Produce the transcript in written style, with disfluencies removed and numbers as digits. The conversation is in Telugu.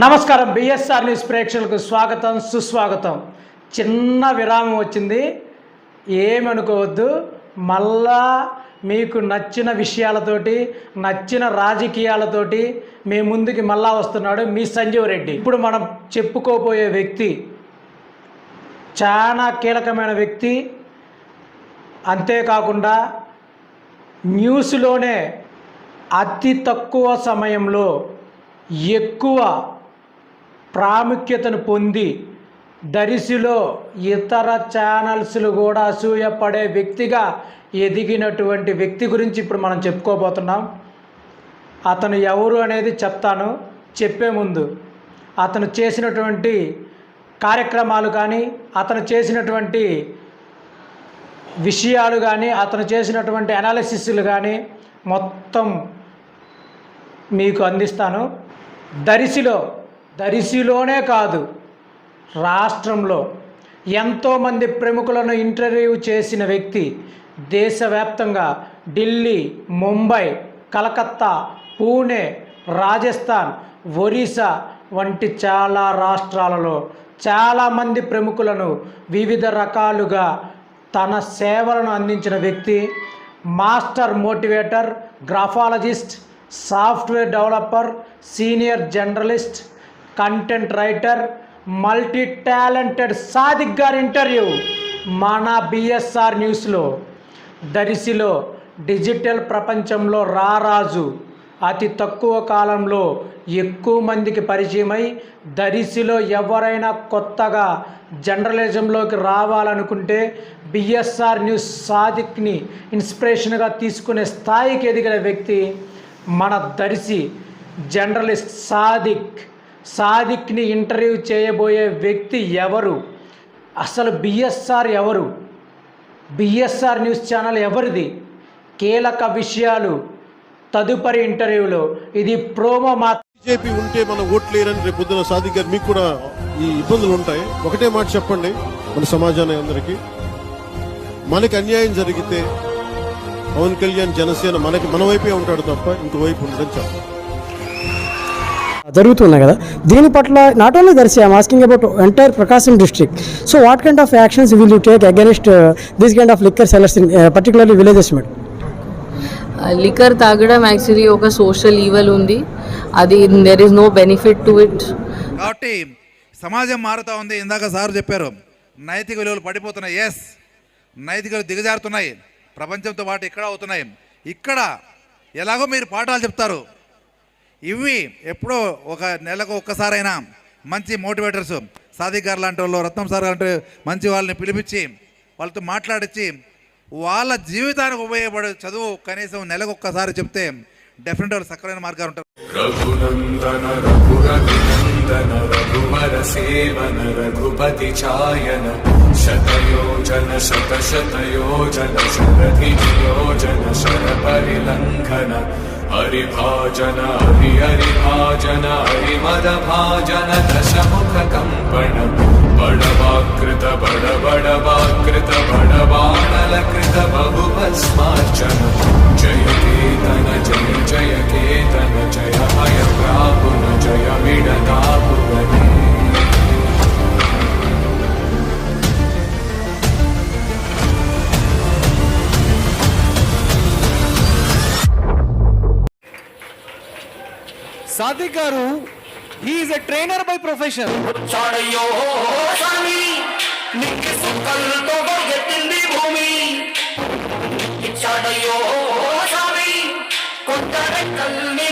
నమస్కారం. బిఎస్ఆర్ న్యూస్ ప్రేక్షకులకు స్వాగతం, సుస్వాగతం. చిన్న విరామం వచ్చింది, ఏమనుకోవద్దు. మళ్ళా మీకు నచ్చిన విషయాలతోటి, నచ్చిన రాజకీయాలతోటి మీ ముందుకి మళ్ళా వస్తున్నాడు మీ సంజీవ్ రెడ్డి. ఇప్పుడు మనం చెప్పుకోబోయే వ్యక్తి చాలా కీలకమైన వ్యక్తి. అంతేకాకుండా న్యూస్లోనే అతి తక్కువ సమయంలో ఎక్కువ ప్రాముఖ్యతను పొంది దరిసిలో ఇతర ఛానల్స్లు కూడా అసూయపడే వ్యక్తిగా ఎదిగినటువంటి వ్యక్తి గురించి ఇప్పుడు మనం చెప్పుకోబోతున్నాం. అతను ఎవరు అనేది చెప్తాను. చెప్పే ముందు అతను చేసినటువంటి కార్యక్రమాలు కానీ, అతను చేసినటువంటి విషయాలు కానీ, అతను చేసినటువంటి అనాలిసిస్లు కానీ మొత్తం మీకు అందిస్తాను. దరిసిలోనే కాదు, రాష్ట్రంలో ఎంతోమంది ప్రముఖులను ఇంటర్వ్యూ చేసిన వ్యక్తి. దేశవ్యాప్తంగా ఢిల్లీ, ముంబై, కలకత్తా, పూణే, రాజస్థాన్, ఒరిస్సా వంటి చాలా రాష్ట్రాలలో చాలామంది ప్రముఖులను వివిధ రకాలుగా తన సేవలను అందించిన వ్యక్తి. Master motivator, graphologist, software developer, senior journalist, content writer, multi talented Sadiq గారి ఇంటర్వ్యూ మన బిఎస్ఆర్ న్యూస్లో. దరిసిలో డిజిటల్ ప్రపంచంలో రారాజు, అతి తక్కువ కాలంలో ఎక్కువ మందికి పరిచయమై దరిసిలో ఎవరైనా కొత్తగా జర్నలిజంలోకి రావాలనుకుంటే బిఎస్ఆర్ న్యూస్ సాదిక్ని ఇన్స్పిరేషన్గా తీసుకునే స్థాయికి ఎదిగిన వ్యక్తి మన దరిసి జర్నలిస్ట్ సాదిక్ని ఇంటర్వ్యూ చేయబోయే వ్యక్తి ఎవరు, అసలు బిఎస్ఆర్ ఎవరు, బిఎస్ఆర్ న్యూస్ ఛానల్ ఎవరిది, కీలక విషయాలు తదుపరి ఇంటర్వ్యూలో. ఇది ప్రోమో మాత్రం. బీజేపీ ఉంటే మన ఓట్లేరని రేపు పొద్దున సాదిక్ గారు మీకు కూడా ఈ ఇబ్బందులు ఉంటాయి. ఒకటే మాట చెప్పండి మన సమాజానికి అందరికీ, మనకి అన్యాయం జరిగితే పవన్ కళ్యాణ్ జనసేన మన వైపే ఉంటాడు తప్ప ఇంకోవైపు ఉండడం చెప్పండి. జరుగుతున్నాయి కదా, దీని పట్ల not only Darshi I'm asking about entire Prakasam district. So what kind of actions will you take against this kind of liquor sellers in particularly villages? Madam, liquor తాగడం యాక్చువల్లీ ఒక సోషల్ ఈవల్ ఉంది. అది there is no benefit to it. కాబట్టి సమాజం మారుతూ ఉంది. ఇందాక సార్ చెప్పారు, నైతిక విలువలు పడిపోతున్నాయి. ఎస్, నైతిక విలువలు దిగజారుతున్నాయి. ప్రపంచంతో పాటు ఇక్కడ అవుతున్నాయి. ఇక్కడ ఎలాగో మీరు పాఠాలు చెప్తారు. ఇవి ఎప్పుడో ఒక నెలకు ఒక్కసారైనా మంచి మోటివేటర్స్ సాదిక్ గారు లాంటి వాళ్ళు, రత్నం సార్ లాంటి మంచి వాళ్ళని పిలిపించి వాళ్ళతో మాట్లాడించి వాళ్ళ జీవితానికి ఉపయోగపడే చదువు కనీసం నెలకు ఒక్కసారి చెప్తే డెఫినెట్ వాళ్ళు సక్రమైన మార్గాలు ఉంటారు. రఘునందన రఘురఘునందన రఘువర సేవన రఘుపతి ఛాయన శతయోజన శతశతయోజన శరధియోజన శరపరిలంఘన హరిభాజన హరిహరిభాజన హరిమదభాజన దశముఖ కంపణ బడవాకృత బడబడవాకృత బడబాణలకృత బహుభస్మార్చన జయ కేతన జయ జయ కేతన జయ భయ ప్రాపున జయ విడదాపుగనే. సాదిక్ గారు, he is a trainer by profession. చాడయ్యో స్వామి నిక్కి సుక్కలతో ఎత్తింది భూమి. చాడయ్యో స్వామి కొత్త రెక్కల్ని